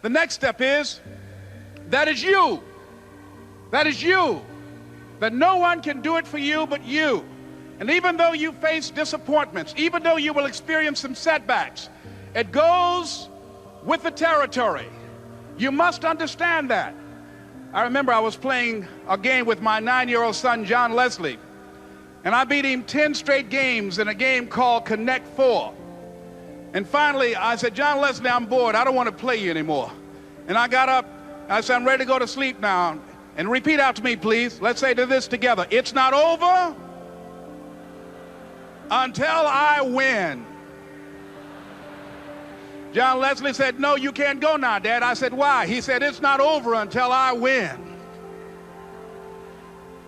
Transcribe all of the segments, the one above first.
The next step is, that is you. That is you. That no one can do it for you but you. And even though you face disappointments, even though you will experience some setbacks, it goes with the territory. You must understand that. I remember I was playing a game with my 9-year-old son, John Leslie, and I beat him 10 straight games in a game called Connect 4. And finally, I said, John Leslie, I'm bored. I don't want to play you anymore. And I got up. I said, I'm ready to go to sleep now. And repeat out to me, please. Let's say this together. It's not over until I win. John Leslie said, no, you can't go now, Dad. I said, why? He said, it's not over until I win.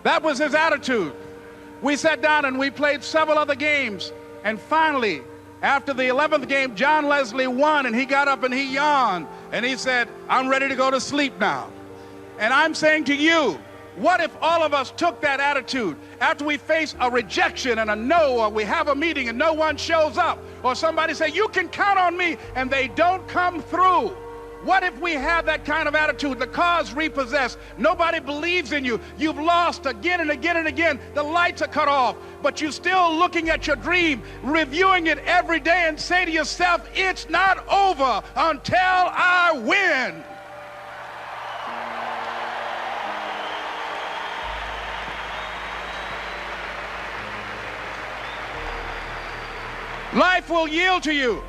That was his attitude. We sat down and we played several other games. And finally, after the 11th game, John Leslie won, and he got up and he yawned. And he said, I'm ready to go to sleep now. And I'm saying to you, what if all of us took that attitude after we face a rejection and a no, or we have a meeting and no one shows up, or somebody say, you can count on me, and they don't come through? What if we have that kind of attitude? The car's repossessed. Nobody believes in you. You've lost again and again and again. The lights are cut off, but you're still looking at your dream, reviewing it every day, and say to yourself, it's not over until I win. Life will yield to you.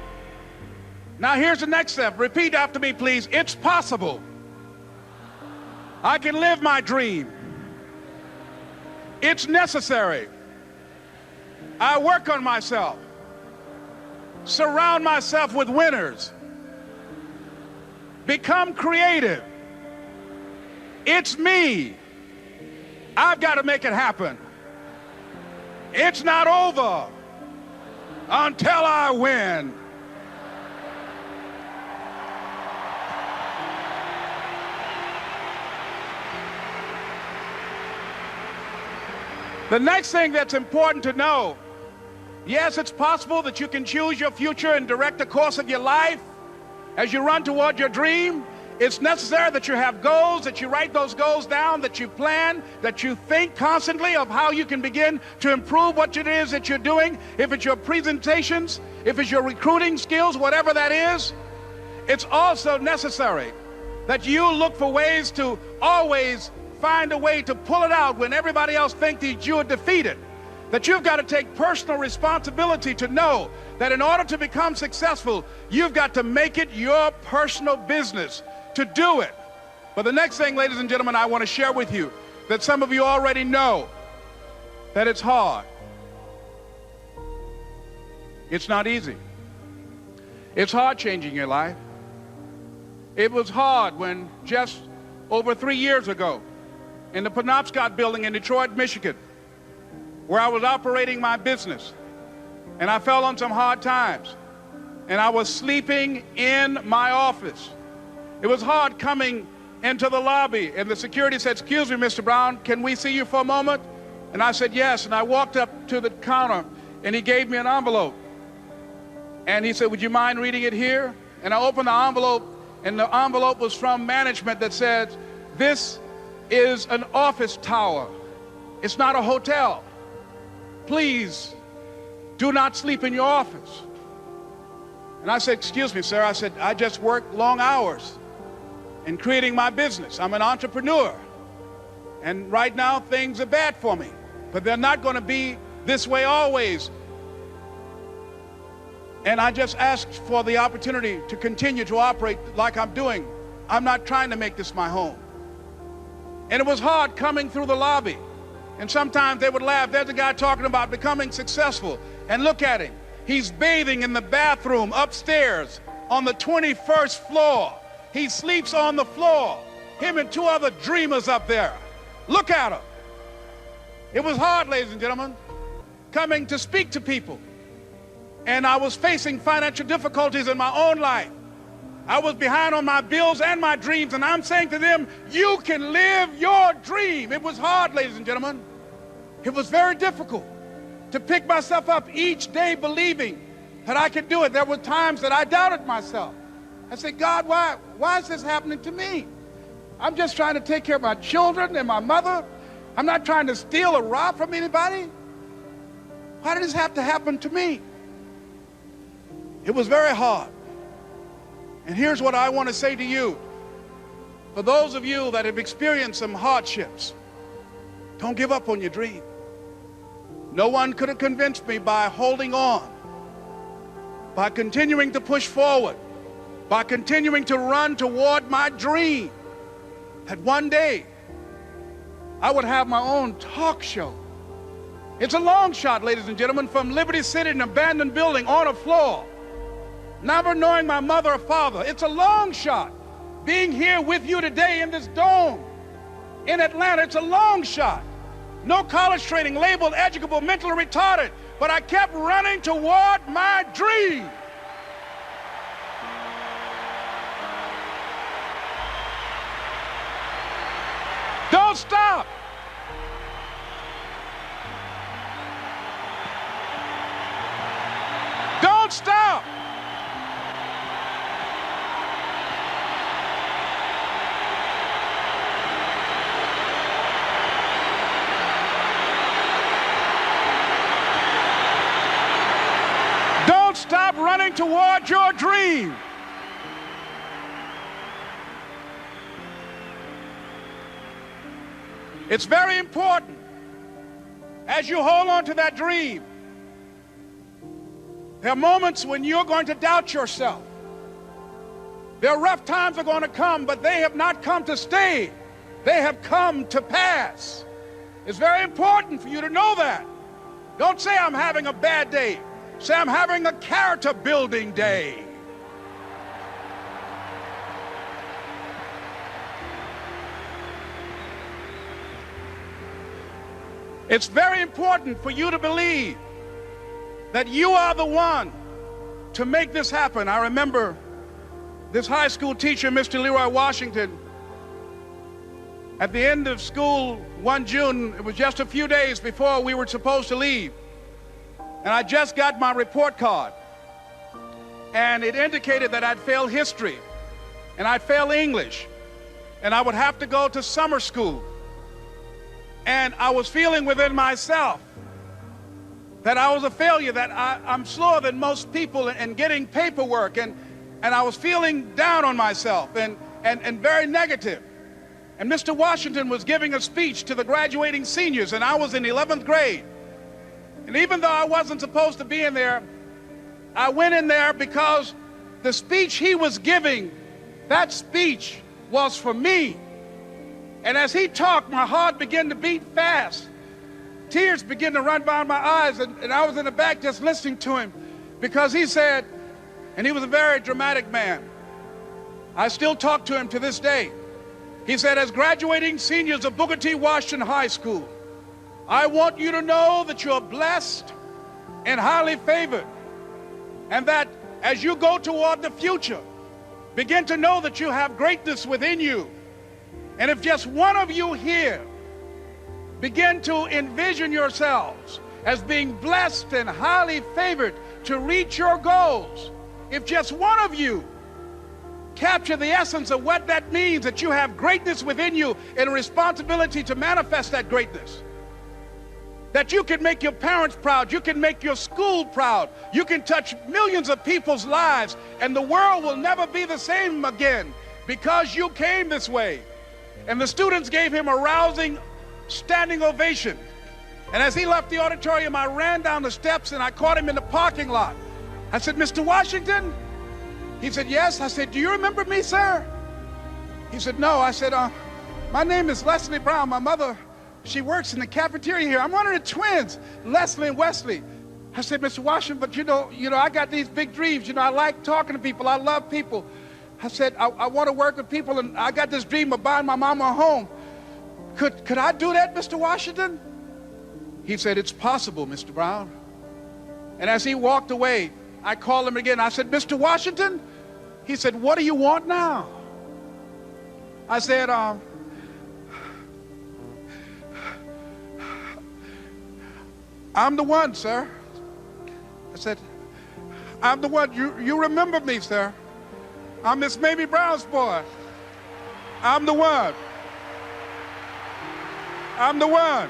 Now here's the next step. Repeat after me, please. It's possible. I can live my dream. It's necessary. I work on myself. Surround myself with winners. Become creative. It's me. I've got to make it happen. It's not over until I win. The next thing that's important to know, yes, it's possible that you can choose your future and direct the course of your life as you run toward your dream. It's necessary that you have goals, that you write those goals down, that you plan, that you think constantly of how you can begin to improve what it is that you're doing. If it's your presentations, if it's your recruiting skills, whatever that is, it's also necessary that you look for ways to always find a way to pull it out when everybody else thinks that you are defeated. That you've got to take personal responsibility to know that in order to become successful, you've got to make it your personal business to do it. But the next thing, ladies and gentlemen, I want to share with you that some of you already know that it's hard. It's not easy. It's hard changing your life. It was hard when just over 3 years ago in the Penobscot building in Detroit, Michigan, where I was operating my business, and I fell on some hard times, and I was sleeping in my office. It was hard coming into the lobby, and the security said, excuse me, Mr. Brown, can we see you for a moment? And I said, yes. And I walked up to the counter, and he gave me an envelope. And he said, would you mind reading it here? And I opened the envelope, and the envelope was from management that said, this is an office tower. It's not a hotel. Please do not sleep in your office. And I said, excuse me, sir. I said, I just work long hours in creating my business. I'm an entrepreneur. And right now, things are bad for me. But they're not going to be this way always. And I just asked for the opportunity to continue to operate like I'm doing. I'm not trying to make this my home. And it was hard coming through the lobby. And sometimes they would laugh. There's a guy talking about becoming successful. And look at him. He's bathing in the bathroom upstairs on the 21st floor. He sleeps on the floor. Him and 2 other dreamers up there. Look at him. It was hard, ladies and gentlemen, coming to speak to people. And I was facing financial difficulties in my own life. I was behind on my bills and my dreams, and I'm saying to them, you can live your dream. It was hard, ladies and gentlemen. It was very difficult to pick myself up each day believing that I could do it. There were times that I doubted myself. I said, God, why is this happening to me? I'm just trying to take care of my children and my mother. I'm not trying to steal or rob from anybody. Why did this have to happen to me? It was very hard. And here's what I want to say to you. For those of you that have experienced some hardships, don't give up on your dream. No one could have convinced me by holding on, by continuing to push forward, by continuing to run toward my dream, that one day I would have my own talk show. It's a long shot, ladies and gentlemen, from Liberty City, an abandoned building on a floor, never knowing my mother or father. It's a long shot. Being here with you today in this dome in Atlanta, it's a long shot. No college training, labeled educable, mentally retarded, but I kept running toward my dream. Don't stop. Don't stop. Don't stop running toward your dream. It's very important as you hold on to that dream. There are moments when you're going to doubt yourself. There are rough times that are going to come, but they have not come to stay. They have come to pass. It's very important for you to know that. Don't say I'm having a bad day. Say I'm having a character building day. It's very important for you to believe that you are the one to make this happen. I remember this high school teacher, Mr. Leroy Washington, at the end of school one June, it was just a few days before we were supposed to leave, and I just got my report card, and it indicated that I'd failed history, and I'd failed English, and I would have to go to summer school. And I was feeling within myself that I was a failure, that I'm slower than most people in getting paperwork, and I was feeling down on myself and very negative. And Mr. Washington was giving a speech to the graduating seniors, and I was in 11th grade. And even though I wasn't supposed to be in there, I went in there because the speech he was giving, that speech was for me. And as he talked, my heart began to beat fast. Tears began to run down my eyes, and I was in the back just listening to him, because he said, and he was a very dramatic man. I still talk to him to this day. He said, as graduating seniors of Booker T. Washington High School, I want you to know that you're blessed and highly favored, and that as you go toward the future, begin to know that you have greatness within you. And if just one of you here begin to envision yourselves as being blessed and highly favored to reach your goals, if just one of you capture the essence of what that means, that you have greatness within you and a responsibility to manifest that greatness, that you can make your parents proud, you can make your school proud, you can touch millions of people's lives, and the world will never be the same again because you came this way. And the students gave him a rousing standing ovation. And as he left the auditorium, I ran down the steps and I caught him in the parking lot. I said, Mr. Washington? He said, yes. I said, do you remember me, sir? He said, no. I said, my name is Leslie Brown. My mother, she works in the cafeteria here. I'm one of the twins, Leslie and Wesley. I said, Mr. Washington, but you know, I got these big dreams. I like talking to people. I love people. I said, I want to work with people, and I got this dream of buying my mama a home. Could I do that, Mr. Washington? He said, it's possible, Mr. Brown. And as he walked away, I called him again. I said, Mr. Washington? He said, what do you want now? I said, I'm the one, sir. I said, I'm the one. You remember me, sir. I'm Miss Mamie Brown's boy. I'm the one. I'm the one.